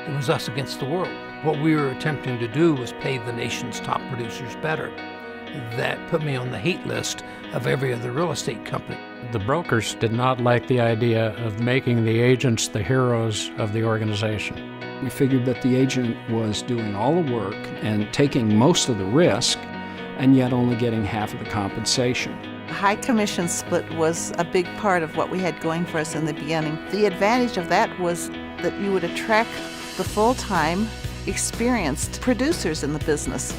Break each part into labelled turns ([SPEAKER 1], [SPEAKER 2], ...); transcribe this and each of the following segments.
[SPEAKER 1] It was us against the world. What we were attempting to do was pay the nation's top producers better. That put me on the hate list of every other real estate company.
[SPEAKER 2] The brokers did not like the idea of making the agents the heroes of the organization.
[SPEAKER 3] We figured that the agent was doing all the work and taking most of the risk, and yet only getting half of the compensation.
[SPEAKER 4] High commission split was a big part of what we had going for us in the beginning. The advantage of that was that you would attract the full-time, experienced producers in the business.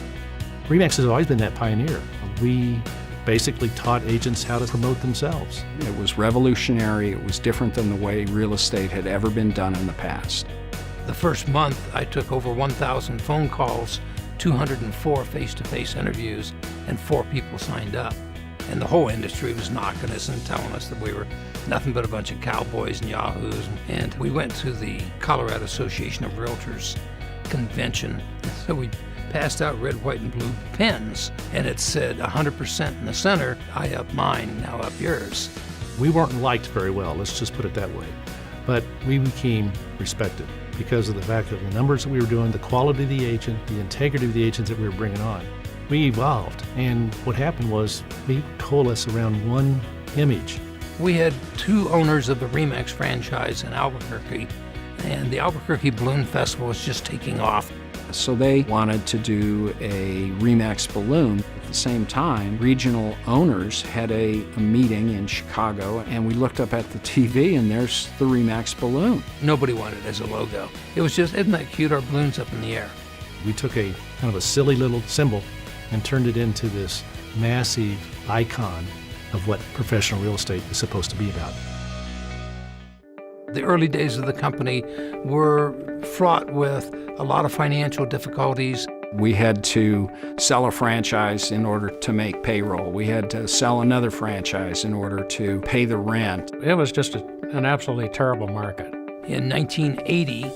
[SPEAKER 5] REMAX has always been that pioneer. We basically taught agents how to promote themselves.
[SPEAKER 3] It was revolutionary. It was different than the way real estate had ever been done in the past.
[SPEAKER 1] The first month, I took over 1,000 phone calls, 204 face-to-face interviews, and 4 people signed up. And the whole industry was knocking us and telling us that we were nothing but a bunch of cowboys and yahoos. And we went to the Colorado Association of Realtors convention. So we passed out red, white, and blue pens, and it said 100% in the center. I up mine, now up yours.
[SPEAKER 5] We weren't liked very well, let's just put it that way. But we became respected because of the fact of the numbers that we were doing, the quality of the agent, the integrity of the agents that we were bringing on. We evolved, and what happened was we coalesced around one image.
[SPEAKER 1] We had 2 owners of the REMAX franchise in Albuquerque, and the Albuquerque Balloon Festival was just taking off.
[SPEAKER 3] So they wanted to do a REMAX balloon. At the same time, regional owners had a meeting in Chicago, and we looked up at the TV, and there's the REMAX balloon.
[SPEAKER 1] Nobody wanted it as a logo. It was just, isn't that cute, our balloon's up in the air.
[SPEAKER 5] We took a kind of a silly little symbol and turned it into this massive icon of what professional real estate is supposed to be about.
[SPEAKER 1] The early days of the company were fraught with a lot of financial difficulties.
[SPEAKER 3] We had to sell a franchise in order to make payroll. We had to sell another franchise in order to pay the rent.
[SPEAKER 2] It was just an absolutely terrible market.
[SPEAKER 1] In 1980,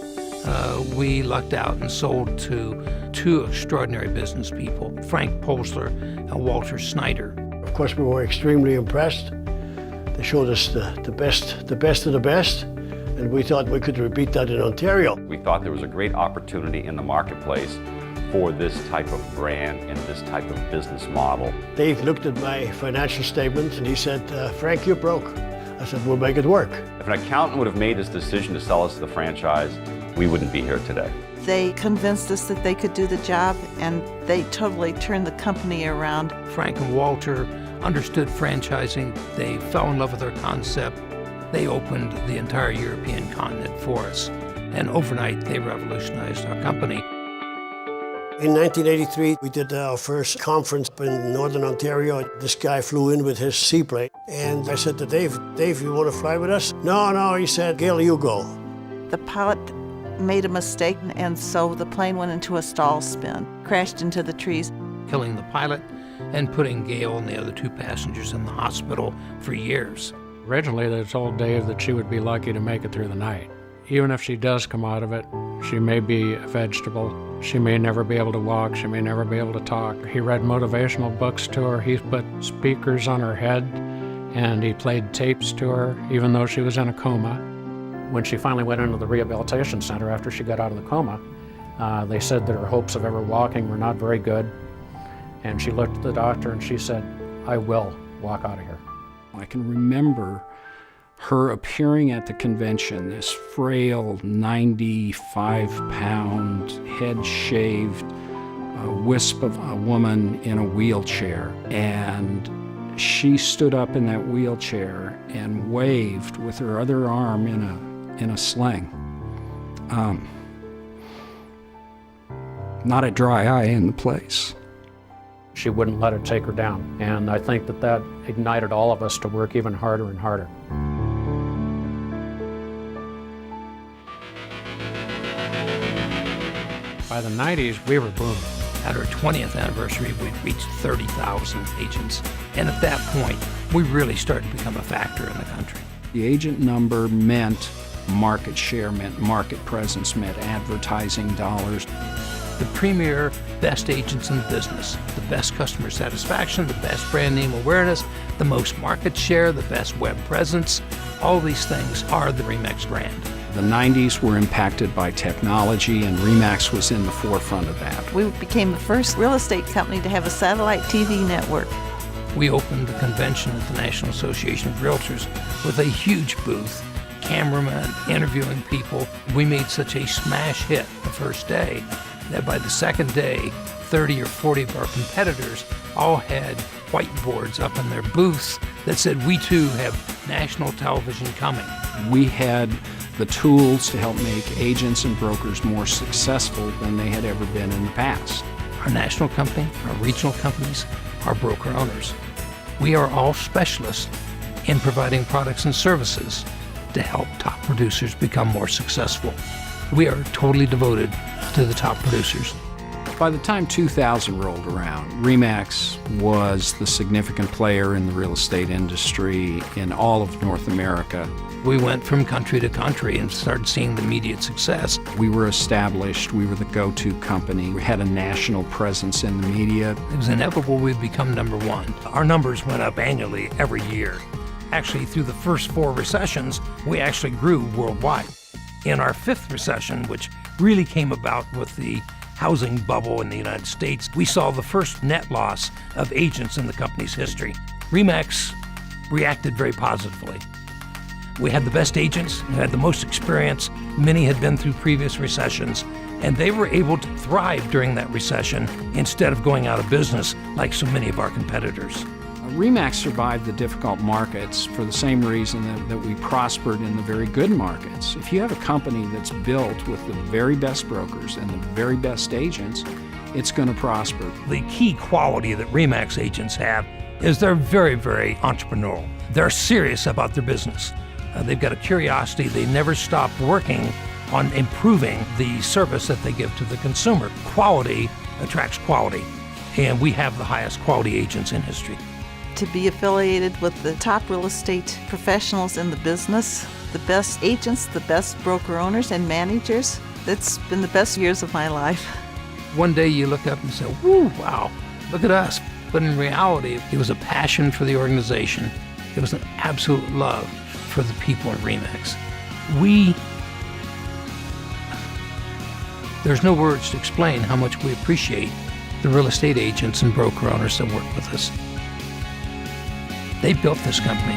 [SPEAKER 1] we lucked out and sold to 2 extraordinary business people, Frank Polsler and Walter Snyder.
[SPEAKER 6] Of course, we were extremely impressed. They showed us the best of the best, and we thought we could repeat that in Ontario.
[SPEAKER 7] We thought there was a great opportunity in the marketplace for this type of brand and this type of business model.
[SPEAKER 6] Dave looked at my financial statement and he said, Frank, you're broke. I said, we'll make it work.
[SPEAKER 7] If an accountant would have made this decision to sell us the franchise, we wouldn't be here today.
[SPEAKER 4] They convinced us that they could do the job, and they totally turned the company around.
[SPEAKER 1] Frank and Walter understood franchising. They fell in love with our concept. They opened the entire European continent for us. And overnight, they revolutionized our company.
[SPEAKER 6] In 1983, we did our first conference in Northern Ontario. This guy flew in with his seaplane. And I said to Dave, you want to fly with us? No, he said, Gail, you go.
[SPEAKER 4] The pilot made a mistake, and so the plane went into a stall spin, crashed into the trees.
[SPEAKER 1] Killing the pilot and putting Gail and the other 2 passengers in the hospital for years.
[SPEAKER 2] Originally, they told Dave that she would be lucky to make it through the night. Even if she does come out of it, she may be a vegetable. She may never be able to walk. She may never be able to talk. He read motivational books to her. He put speakers on her head, and he played tapes to her, even though she was in a coma. When she finally went into the rehabilitation center after she got out of the coma, they said that her hopes of ever walking were not very good. And she looked at the doctor and she said, I will walk out of here.
[SPEAKER 3] I can remember her appearing at the convention, this frail, 95-pound, head-shaved wisp of a woman in a wheelchair. And she stood up in that wheelchair and waved with her other arm in a sling. Not a dry eye in the place.
[SPEAKER 2] She wouldn't let it take her down. And I think that ignited all of us to work even harder and harder. By the 90s, we were booming.
[SPEAKER 1] At our 20th anniversary, we'd reached 30,000 agents. And at that point, we really started to become a factor in the country.
[SPEAKER 3] The agent number meant market share, meant market presence, meant advertising dollars.
[SPEAKER 1] The premier best agents in the business, the best customer satisfaction, the best brand name awareness, the most market share, the best web presence, all these things are the REMAX brand.
[SPEAKER 3] The 90s were impacted by technology, and REMAX was in the forefront of that.
[SPEAKER 4] We became the first real estate company to have a satellite TV network.
[SPEAKER 1] We opened the convention at the National Association of Realtors with a huge booth, cameramen interviewing people. We made such a smash hit the first day that by the second day, 30 or 40 of our competitors all had whiteboards up in their booths that said, "We too have national television coming."
[SPEAKER 3] We had the tools to help make agents and brokers more successful than they had ever been in the past.
[SPEAKER 1] Our national company, our regional companies, our broker owners. We are all specialists in providing products and services to help top producers become more successful. We are totally devoted to the top producers.
[SPEAKER 3] By the time 2000 rolled around, REMAX was the significant player in the real estate industry in all of North America.
[SPEAKER 1] We went from country to country and started seeing the immediate success.
[SPEAKER 3] We were established, we were the go-to company, we had a national presence in the media.
[SPEAKER 1] It was inevitable we'd become number one. Our numbers went up annually every year. Actually, through the first 4 recessions, we actually grew worldwide. In our 5th recession, which really came about with the housing bubble in the United States, we saw the first net loss of agents in the company's history. REMAX reacted very positively. We had the best agents, we had the most experience. Many had been through previous recessions, and they were able to thrive during that recession instead of going out of business like so many of our competitors.
[SPEAKER 3] REMAX survived the difficult markets for the same reason that we prospered in the very good markets. If you have a company that's built with the very best brokers and the very best agents, it's going to prosper.
[SPEAKER 1] The key quality that REMAX agents have is they're very, very entrepreneurial. They're serious about their business. They've got a curiosity. They never stop working on improving the service that they give to the consumer. Quality attracts quality, and we have the highest quality agents in history.
[SPEAKER 4] To be affiliated with the top real estate professionals in the business, the best agents, the best broker owners and managers, it's been the best years of my life.
[SPEAKER 1] One day you look up and say, "Woo, wow, look at us." But in reality, it was a passion for the organization. It was an absolute love for the people in REMAX. There's no words to explain how much we appreciate the real estate agents and broker owners that work with us. They built this company.